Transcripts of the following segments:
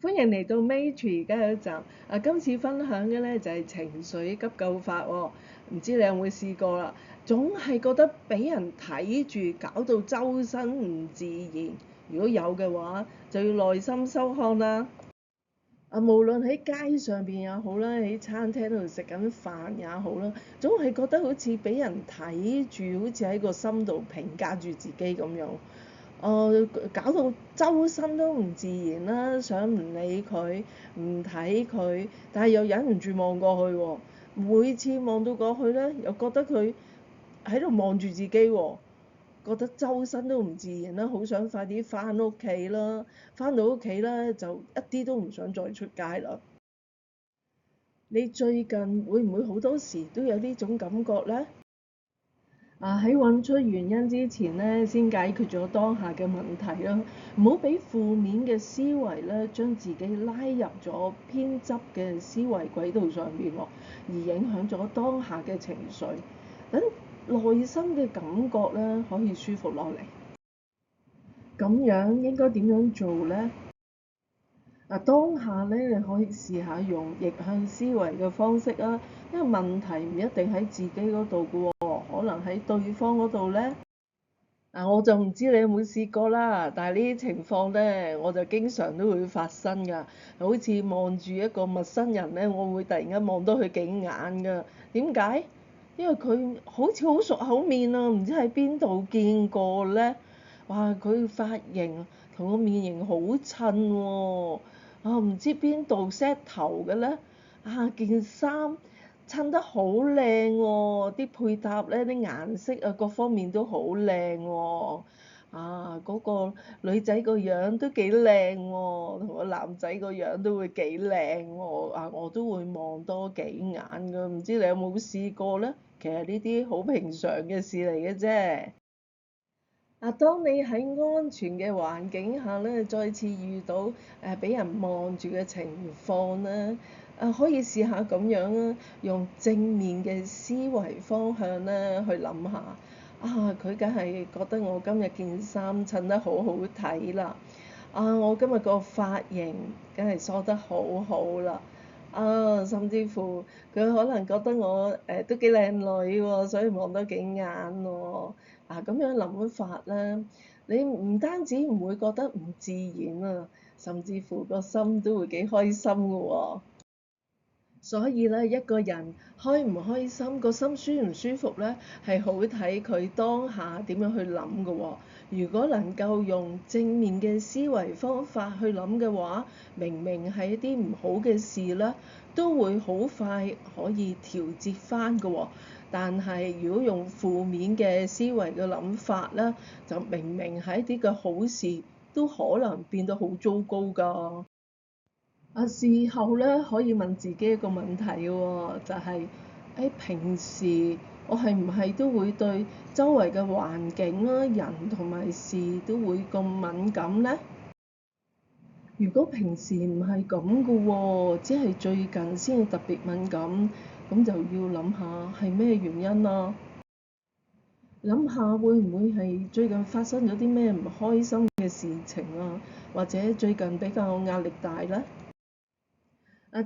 歡迎嚟到 Maitri 而家有一集。今次分享嘅咧就係情緒急救法喎，唔知你有冇試過啦？總係覺得俾人睇住，搞到周身唔自然。如果有嘅話，就要耐心收看啦。無論喺街上邊也好啦，喺餐廳度食緊飯也好啦，總係覺得好似俾人睇住，好似喺個心度評價住自己咁樣。搞到周身都唔自然啦，想唔理佢，唔睇佢，但係又忍唔住望過去喎。每次望到過去咧，又覺得佢喺度望住自己喎。覺得周身都唔自然啦，好想快啲返屋企啦，返到屋企咧就一啲都唔想再出街啦。你最近會唔會好多時都有呢種感覺呢？喺揾出原因之前咧，先解決咗當下嘅問題啦，唔好俾負面嘅思維咧，將自己拉入咗偏執嘅思維軌道上邊喎，而影響咗當下嘅情緒。等內心嘅感覺咧可以舒服落嚟。咁樣應該點樣做呢？當下咧，你可以試下用逆向思維嘅方式啊，因為問題唔一定喺自己嗰度嘅喎，可能喺對方嗰度咧。我就唔知你有冇試過啦，但係呢啲情況咧，我就經常都會發生㗎。好似望住一個陌生人咧，我會突然間望多佢幾眼㗎。點解？因為佢好似好熟口面啊，唔知喺邊度見過咧。哇！佢髮型同個面型好襯喎。唔知邊度 set 頭嘅咧。件衫襯得好靚喎，啲配搭咧，啲顏色啊，各方面都好靚喎。嗰個女仔個樣都幾靚喎，同個男仔個樣都會幾靚喎。我都會望多幾眼㗎，唔知你有冇試過咧？其實呢啲好平常嘅事嚟嘅啫。當你喺安全嘅環境下咧，再次遇到俾人望住嘅情況咧，可以試下咁樣啊，用正面嘅思維方向咧去諗下。佢梗係覺得我今日件衫襯得好好睇啦。我今日個髮型梗係梳得好好啦。甚至乎佢可能覺得我都幾靚女喎，所以望多幾眼喎。咁樣諗法咧，你唔單止唔會覺得唔自然啊，甚至乎個心都會幾開心㗎喎。所以咧，一個人開唔開心，個心舒唔舒服咧，係好睇佢當下點樣去諗㗎喎。如果能夠用正面嘅思維方法去諗嘅話，明明係一啲唔好嘅事啦，都會好快可以調節返㗎喎。但係如果用負面嘅思維嘅諗法咧，就明明係一啲嘅好事，都可能變得好糟糕㗎。事後咧可以問自己一個問題喎，就係平時我係唔係都會對周圍嘅環境啦、人同埋事都會咁敏感呢？如果平時唔係咁嘅喎，只係最近先特別敏感，咁就要諗下係咩原因啦。諗下會唔會係最近發生咗啲咩唔開心嘅事情啊，或者最近比較壓力大呢？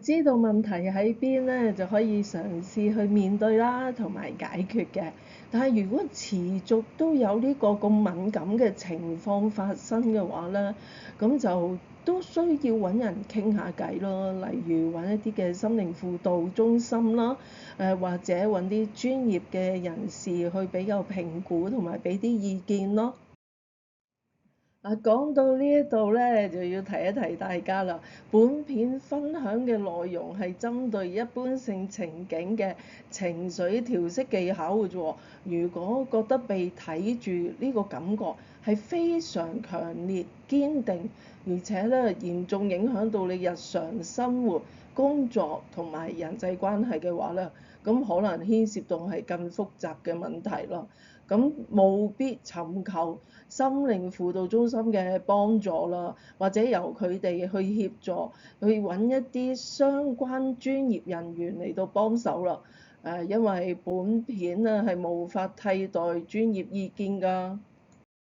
知道問題喺邊咧，就可以嘗試去面對啦，同埋解決嘅。但係如果持續都有呢個咁敏感嘅情況發生嘅話咧，咁就都需要揾人傾下偈咯。例如揾一啲嘅心靈輔導中心啦，或者揾啲專業嘅人士去比較評估同埋俾啲意見咯。講到呢一度咧，就要提一提大家啦。本片分享嘅內容係針對一般性情景嘅情緒調適技巧嘅啫喎。如果覺得被睇住呢個感覺係非常強烈、堅定，而且咧嚴重影響到你日常生活、工作同埋人際關係嘅話咧，咁可能牽涉到係更複雜嘅問題咯。咁務必尋求心靈輔導中心嘅幫助啦，或者由佢哋去協助，去揾一啲相關專業人員嚟到幫手啦。因為本片啊係無法替代專業意見㗎。